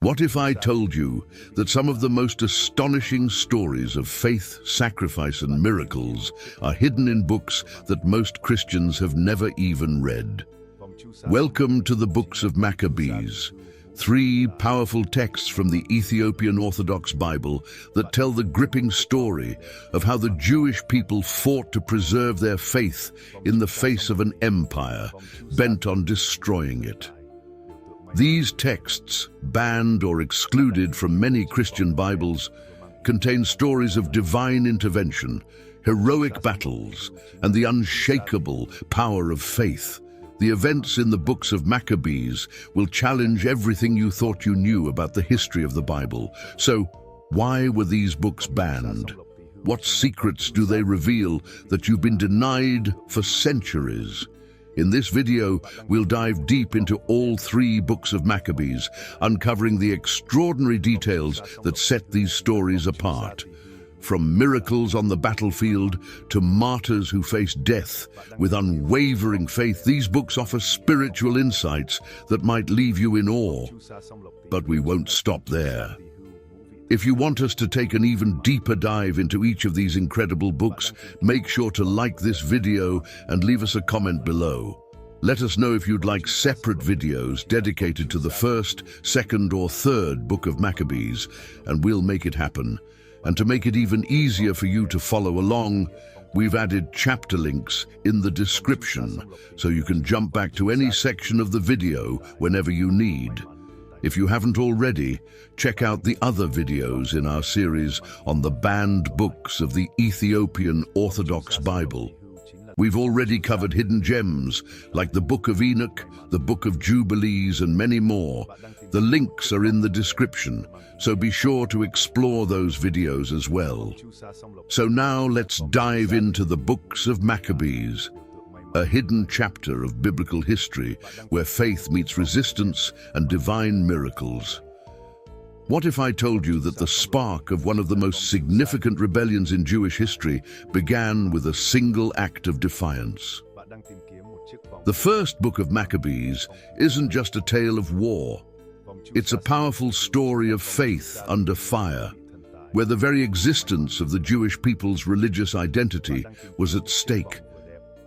What if I told you that some of the most astonishing stories of faith, sacrifice, and miracles are hidden in books that most Christians have never even read? Welcome to the books of Maccabees, 3 powerful texts from the Ethiopian Orthodox Bible that tell the gripping story of how the Jewish people fought to preserve their faith in the face of an empire bent on destroying it. These texts, banned or excluded from many Christian Bibles, contain stories of divine intervention, heroic battles, and the unshakable power of faith. The events in the books of Maccabees will challenge everything you thought you knew about the history of the Bible. So, why were these books banned? What secrets do they reveal that you've been denied for centuries? In this video, we'll dive deep into all 3 books of Maccabees, uncovering the extraordinary details that set these stories apart. From miracles on the battlefield to martyrs who faced death with unwavering faith, these books offer spiritual insights that might leave you in awe. But we won't stop there. If you want us to take an even deeper dive into each of these incredible books, make sure to like this video and leave us a comment below. Let us know if you'd like separate videos dedicated to the 1st, 2nd, or 3rd book of Maccabees, and we'll make it happen. And to make it even easier for you to follow along, we've added chapter links in the description, so you can jump back to any section of the video whenever you need. If you haven't already, check out the other videos in our series on the banned books of the Ethiopian Orthodox Bible. We've already covered hidden gems like the Book of Enoch, the Book of Jubilees, and many more. The links are in the description, so be sure to explore those videos as well. So now let's dive into the books of Maccabees, a hidden chapter of biblical history where faith meets resistance and divine miracles. What if I told you that the spark of one of the most significant rebellions in Jewish history began with a single act of defiance? The first book of Maccabees isn't just a tale of war. It's a powerful story of faith under fire, where the very existence of the Jewish people's religious identity was at stake.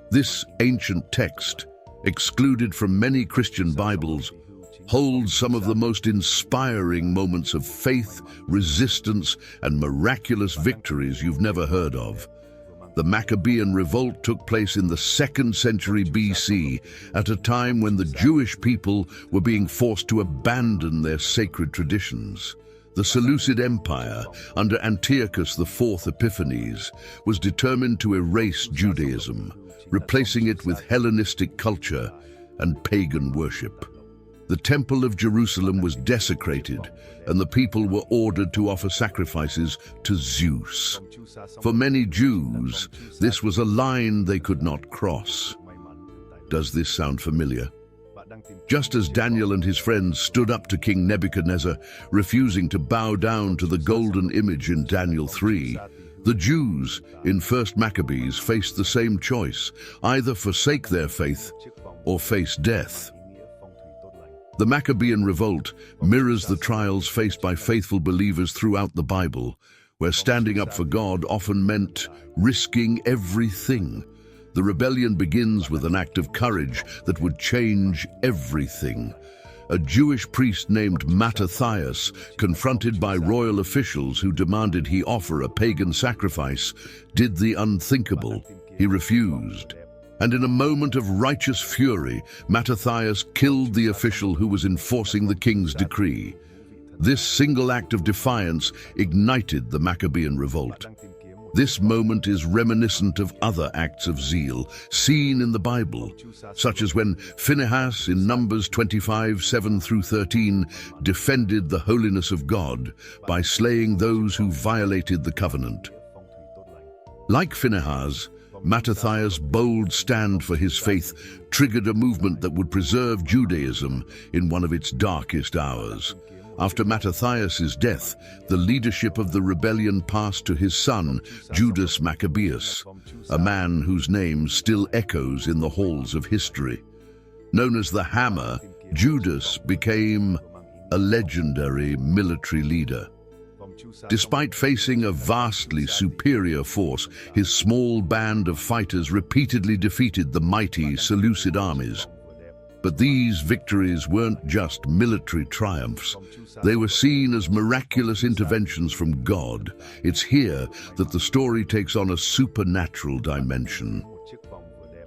This ancient text, excluded from many Christian Bibles, holds some of the most inspiring moments of faith, resistance, and miraculous victories you've never heard of. The Maccabean revolt took place in the 2nd century BC, at a time when the Jewish people were being forced to abandon their sacred traditions. The Seleucid Empire, under Antiochus IV Epiphanes, was determined to erase Judaism, replacing it with Hellenistic culture and pagan worship. The Temple of Jerusalem was desecrated, and the people were ordered to offer sacrifices to Zeus. For many Jews, this was a line they could not cross. Does this sound familiar? Just as Daniel and his friends stood up to King Nebuchadnezzar, refusing to bow down to the golden image in Daniel 3, the Jews in 1st Maccabees faced the same choice: either forsake their faith or face death. The Maccabean revolt mirrors the trials faced by faithful believers throughout the Bible, where standing up for God often meant risking everything. The rebellion begins with an act of courage that would change everything. A Jewish priest named Mattathias, confronted by royal officials who demanded he offer a pagan sacrifice, did the unthinkable. He refused. And in a moment of righteous fury, Mattathias killed the official who was enforcing the king's decree. This single act of defiance ignited the Maccabean revolt. This moment is reminiscent of other acts of zeal seen in the Bible, such as when Phinehas in Numbers 25:7-13 defended the holiness of God by slaying those who violated the covenant. Like Phinehas, Mattathias' bold stand for his faith triggered a movement that would preserve Judaism in one of its darkest hours. After Mattathias' death, the leadership of the rebellion passed to his son, Judas Maccabeus, a man whose name still echoes in the halls of history. Known as the Hammer, Judas became a legendary military leader. Despite facing a vastly superior force, his small band of fighters repeatedly defeated the mighty Seleucid armies. But these victories weren't just military triumphs. They were seen as miraculous interventions from God. It's here that the story takes on a supernatural dimension.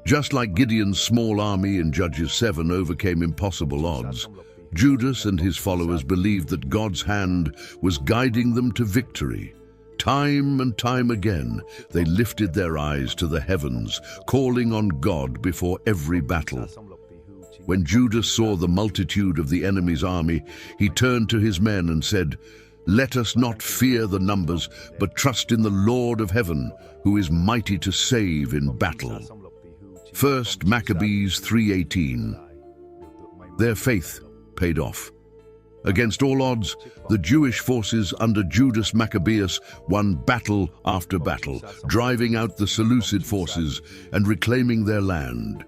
Just like Gideon's small army in Judges 7 overcame impossible odds, Judas and his followers believed that God's hand was guiding them to victory. Time and time again, they lifted their eyes to the heavens, calling on God before every battle. When Judas saw the multitude of the enemy's army, he turned to his men and said, "Let us not fear the numbers, but trust in the Lord of heaven, who is mighty to save in battle." 1 Maccabees 3:18. Their faith paid off. Against all odds, the Jewish forces under Judas Maccabeus won battle after battle, driving out the Seleucid forces and reclaiming their land.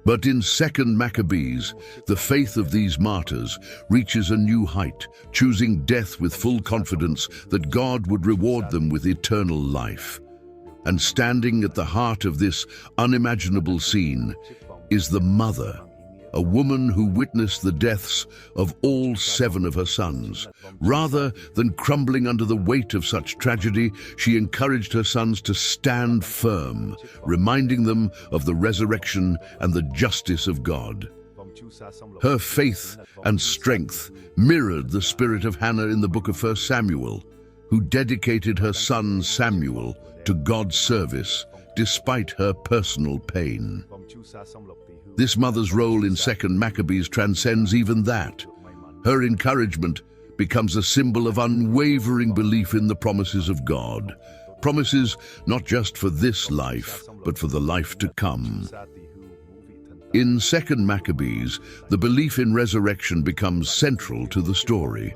But in 2 Maccabees, the faith of these martyrs reaches a new height, choosing death with full confidence that God would reward them with eternal life. And standing at the heart of this unimaginable scene is the mother, a woman who witnessed the deaths of all 7 of her sons. Rather than crumbling under the weight of such tragedy, she encouraged her sons to stand firm, reminding them of the resurrection and the justice of God. Her faith and strength mirrored the spirit of Hannah in the book of 1 Samuel, who dedicated her son Samuel to God's service despite her personal pain. This mother's role in 2 Maccabees transcends even that. Her encouragement becomes a symbol of unwavering belief in the promises of God. Promises not just for this life, but for the life to come. In 2 Maccabees, the belief in resurrection becomes central to the story.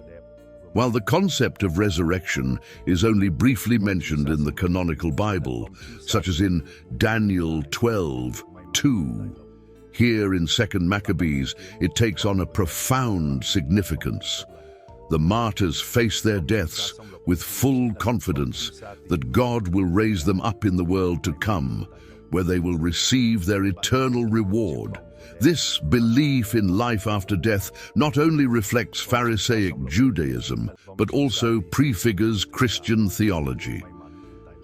While the concept of resurrection is only briefly mentioned in the canonical Bible, such as in Daniel 12:2, here in 2 Maccabees, it takes on a profound significance. The martyrs face their deaths with full confidence that God will raise them up in the world to come, where they will receive their eternal reward. This belief in life after death not only reflects Pharisaic Judaism, but also prefigures Christian theology.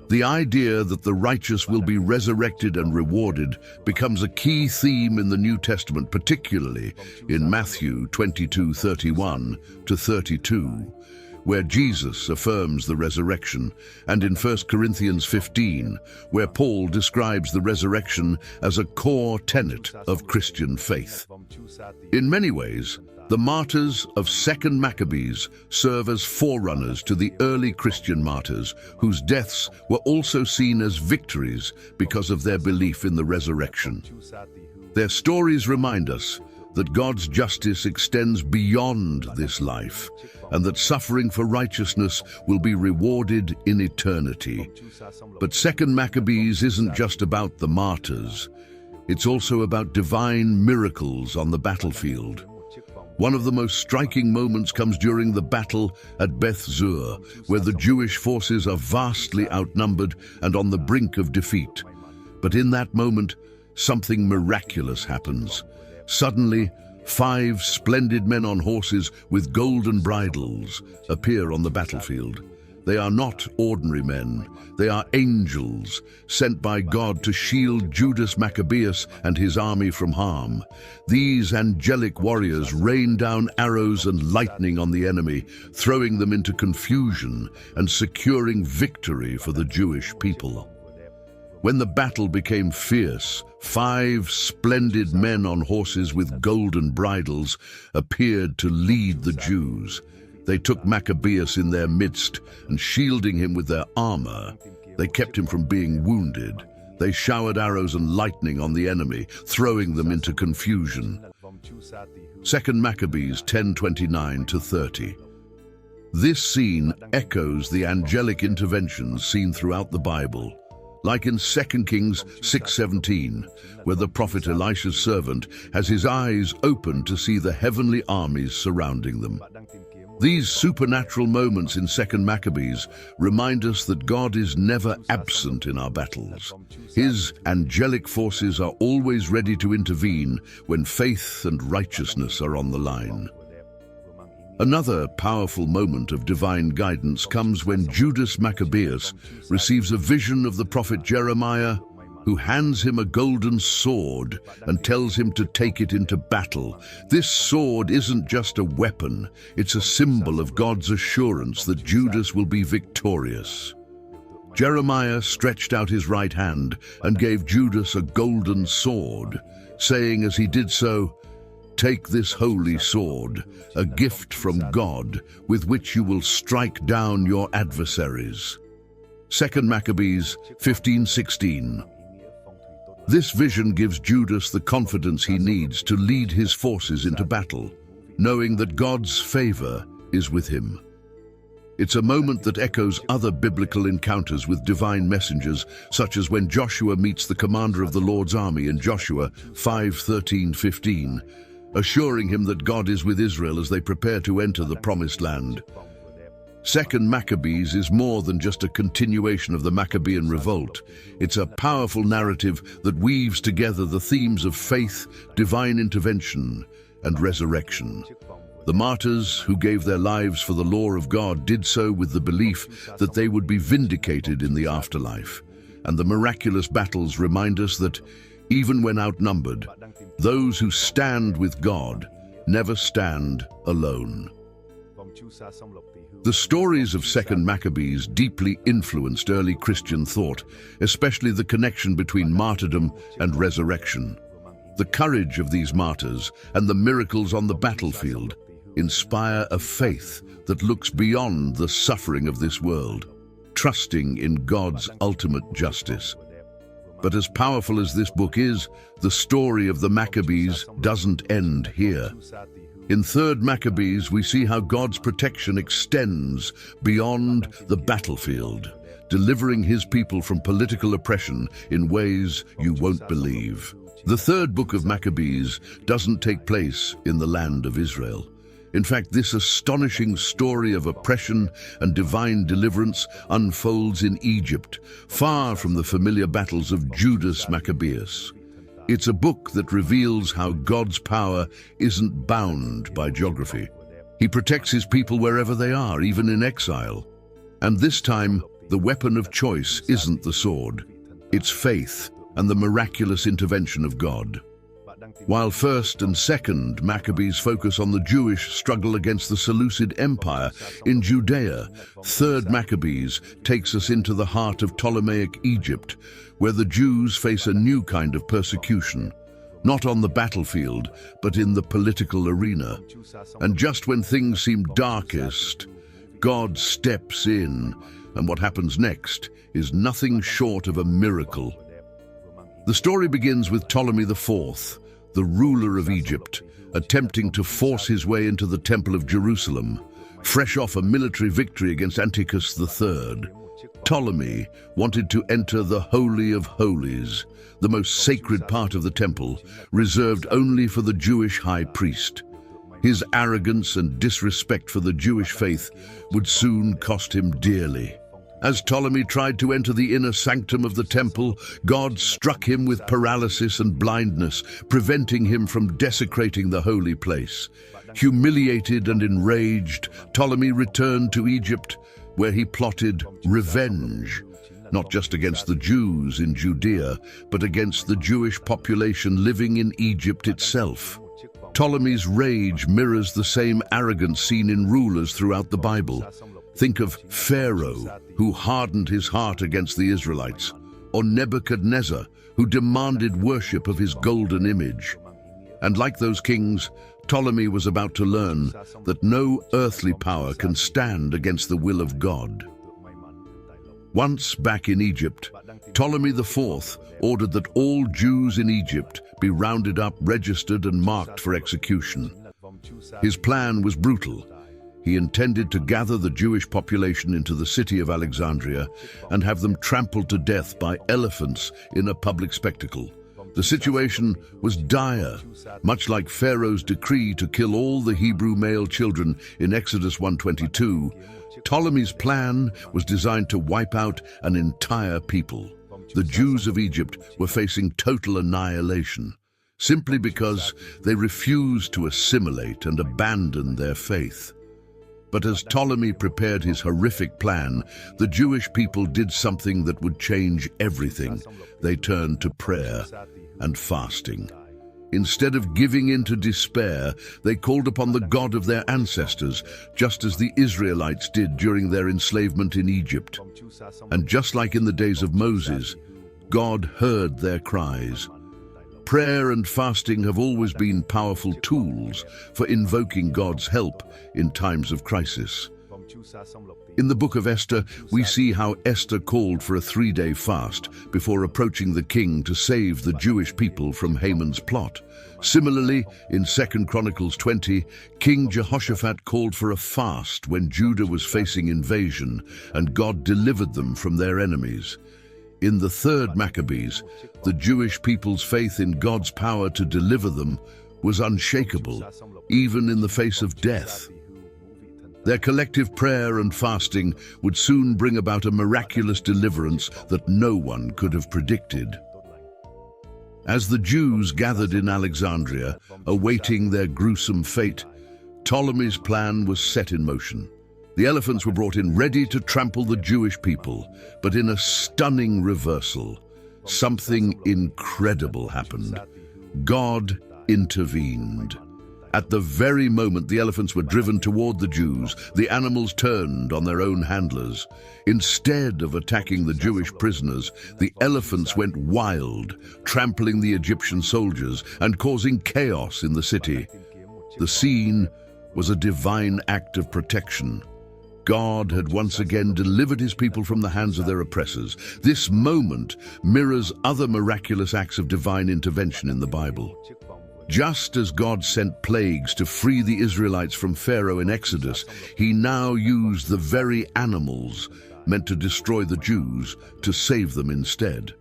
The idea that the righteous will be resurrected and rewarded becomes a key theme in the New Testament, particularly in Matthew 22:31-32, where Jesus affirms the resurrection, and in 1 Corinthians 15, where Paul describes the resurrection as a core tenet of Christian faith. In many ways, the martyrs of 2 Maccabees serve as forerunners to the early Christian martyrs, whose deaths were also seen as victories because of their belief in the resurrection. Their stories remind us that God's justice extends beyond this life, and that suffering for righteousness will be rewarded in eternity. But 2 Maccabees isn't just about the martyrs. It's also about divine miracles on the battlefield. One of the most striking moments comes during the battle at Beth Zur, where the Jewish forces are vastly outnumbered and on the brink of defeat. But in that moment, something miraculous happens. Suddenly, 5 splendid men on horses with golden bridles appear on the battlefield. They are not ordinary men. They are angels sent by God to shield Judas Maccabeus and his army from harm. These angelic warriors rain down arrows and lightning on the enemy, throwing them into confusion and securing victory for the Jewish people. When the battle became fierce, 5 splendid men on horses with golden bridles appeared to lead the Jews. They took Maccabeus in their midst, and shielding him with their armor, they kept him from being wounded. They showered arrows and lightning on the enemy, throwing them into confusion. 2 Maccabees 10:29-30. This scene echoes the angelic interventions seen throughout the Bible. like in 2 Kings 6:17, where the prophet Elisha's servant has his eyes open to see the heavenly armies surrounding them. These supernatural moments in 2 Maccabees remind us that God is never absent in our battles. His angelic forces are always ready to intervene when faith and righteousness are on the line. Another powerful moment of divine guidance comes when Judas Maccabeus receives a vision of the prophet Jeremiah, who hands him a golden sword and tells him to take it into battle. This sword isn't just a weapon, it's a symbol of God's assurance that Judas will be victorious. Jeremiah stretched out his right hand and gave Judas a golden sword, saying as he did so, "Take this holy sword, a gift from God, with which you will strike down your adversaries." 2 Maccabees 15:16. This vision gives Judas the confidence he needs to lead his forces into battle, knowing that God's favor is with him. It's a moment that echoes other biblical encounters with divine messengers, such as when Joshua meets the commander of the Lord's army in Joshua 5:13-15, assuring him that God is with Israel as they prepare to enter the promised land. 2 Maccabees is more than just a continuation of the Maccabean revolt. It's a powerful narrative that weaves together the themes of faith, divine intervention, and resurrection. The martyrs who gave their lives for the law of God did so with the belief that they would be vindicated in the afterlife. And the miraculous battles remind us that, even when outnumbered, those who stand with God never stand alone. The stories of 2 Maccabees deeply influenced early Christian thought, especially the connection between martyrdom and resurrection. The courage of these martyrs and the miracles on the battlefield inspire a faith that looks beyond the suffering of this world, trusting in God's ultimate justice. But as powerful as this book is, the story of the Maccabees doesn't end here. In 3 Maccabees, we see how God's protection extends beyond the battlefield, delivering his people from political oppression in ways you won't believe. The third book of Maccabees doesn't take place in the land of Israel. In fact, this astonishing story of oppression and divine deliverance unfolds in Egypt, far from the familiar battles of Judas Maccabeus. It's a book that reveals how God's power isn't bound by geography. He protects his people wherever they are, even in exile. And this time, the weapon of choice isn't the sword. It's faith and the miraculous intervention of God. While 1st and 2nd Maccabees focus on the Jewish struggle against the Seleucid Empire in Judea, 3rd Maccabees takes us into the heart of Ptolemaic Egypt, where the Jews face a new kind of persecution, not on the battlefield, but in the political arena. And just when things seem darkest, God steps in, and what happens next is nothing short of a miracle. The story begins with Ptolemy IV, the ruler of Egypt, attempting to force his way into the Temple of Jerusalem, fresh off a military victory against Antiochus III. Ptolemy wanted to enter the Holy of Holies, the most sacred part of the temple, reserved only for the Jewish high priest. His arrogance and disrespect for the Jewish faith would soon cost him dearly. As Ptolemy tried to enter the inner sanctum of the temple, God struck him with paralysis and blindness, preventing him from desecrating the holy place. Humiliated and enraged, Ptolemy returned to Egypt, where he plotted revenge, not just against the Jews in Judea, but against the Jewish population living in Egypt itself. Ptolemy's rage mirrors the same arrogance seen in rulers throughout the Bible. Think of Pharaoh, who hardened his heart against the Israelites, or Nebuchadnezzar, who demanded worship of his golden image. And like those kings, Ptolemy was about to learn that no earthly power can stand against the will of God. Once back in Egypt, Ptolemy IV ordered that all Jews in Egypt be rounded up, registered, and marked for execution. His plan was brutal. He intended to gather the Jewish population into the city of Alexandria and have them trampled to death by elephants in a public spectacle. The situation was dire, much like Pharaoh's decree to kill all the Hebrew male children in Exodus 1:22. Ptolemy's plan was designed to wipe out an entire people. The Jews of Egypt were facing total annihilation, simply because they refused to assimilate and abandon their faith. But as Ptolemy prepared his horrific plan, the Jewish people did something that would change everything. They turned to prayer and fasting. Instead of giving in to despair, they called upon the God of their ancestors, just as the Israelites did during their enslavement in Egypt. And just like in the days of Moses, God heard their cries. Prayer and fasting have always been powerful tools for invoking God's help in times of crisis. In the book of Esther, we see how Esther called for a 3-day fast before approaching the king to save the Jewish people from Haman's plot. Similarly, in 2 Chronicles 20, King Jehoshaphat called for a fast when Judah was facing invasion, and God delivered them from their enemies. In the 3rd Maccabees, the Jewish people's faith in God's power to deliver them was unshakable, even in the face of death. Their collective prayer and fasting would soon bring about a miraculous deliverance that no one could have predicted. As the Jews gathered in Alexandria, awaiting their gruesome fate, Ptolemy's plan was set in motion. The elephants were brought in ready to trample the Jewish people, but in a stunning reversal, something incredible happened. God intervened. At the very moment the elephants were driven toward the Jews, the animals turned on their own handlers. Instead of attacking the Jewish prisoners, the elephants went wild, trampling the Egyptian soldiers and causing chaos in the city. The scene was a divine act of protection. God had once again delivered his people from the hands of their oppressors. This moment mirrors other miraculous acts of divine intervention in the Bible. Just as God sent plagues to free the Israelites from Pharaoh in Exodus, he now used the very animals meant to destroy the Jews to save them instead.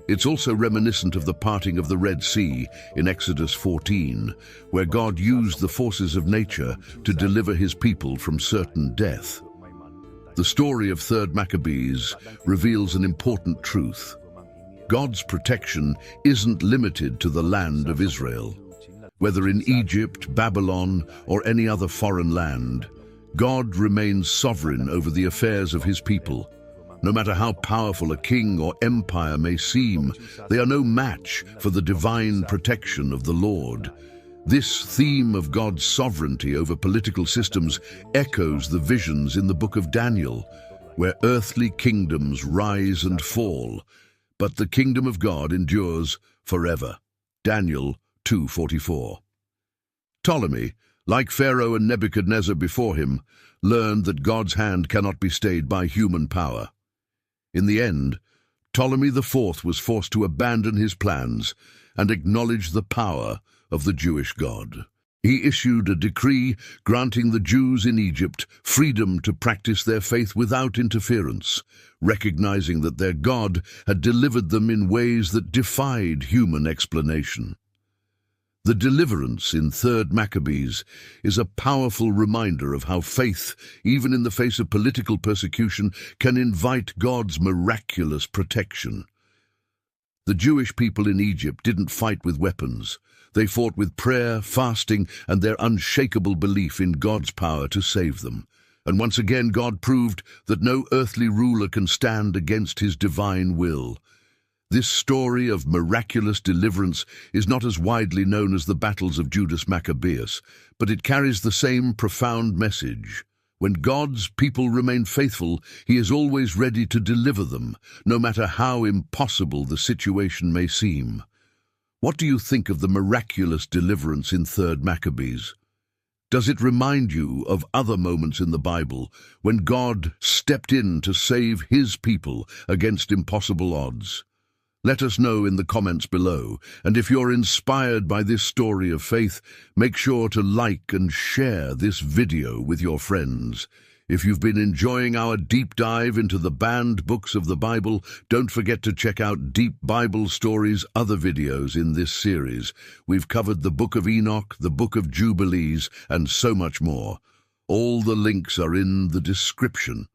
It's also reminiscent of the parting of the Red Sea in Exodus 14, where God used the forces of nature to deliver his people from certain death. The story of 3rd Maccabees reveals an important truth. God's protection isn't limited to the land of Israel. Whether in Egypt, Babylon, or any other foreign land, God remains sovereign over the affairs of his people. No matter how powerful a king or empire may seem, they are no match for the divine protection of the Lord. This theme of God's sovereignty over political systems echoes the visions in the book of Daniel, where earthly kingdoms rise and fall, but the kingdom of God endures forever. Daniel 2:44. Ptolemy, like Pharaoh and Nebuchadnezzar before him, learned that God's hand cannot be stayed by human power. In the end, Ptolemy IV was forced to abandon his plans and acknowledge the power of the Jewish God. He issued a decree granting the Jews in Egypt freedom to practice their faith without interference, recognizing that their God had delivered them in ways that defied human explanation. The deliverance in 3rd Maccabees is a powerful reminder of how faith, even in the face of political persecution, can invite God's miraculous protection. The Jewish people in Egypt didn't fight with weapons. They fought with prayer, fasting, and their unshakable belief in God's power to save them. And once again, God proved that no earthly ruler can stand against his divine will. This story of miraculous deliverance is not as widely known as the battles of Judas Maccabeus, but it carries the same profound message. When God's people remain faithful, he is always ready to deliver them, no matter how impossible the situation may seem. What do you think of the miraculous deliverance in 3rd Maccabees? Does it remind you of other moments in the Bible when God stepped in to save his people against impossible odds? Let us know in the comments below, and if you're inspired by this story of faith, make sure to like and share this video with your friends. If you've been enjoying our deep dive into the banned books of the Bible, don't forget to check out Deep Bible Stories' other videos in this series. We've covered the Book of Enoch, the Book of Jubilees, and so much more. All the links are in the description.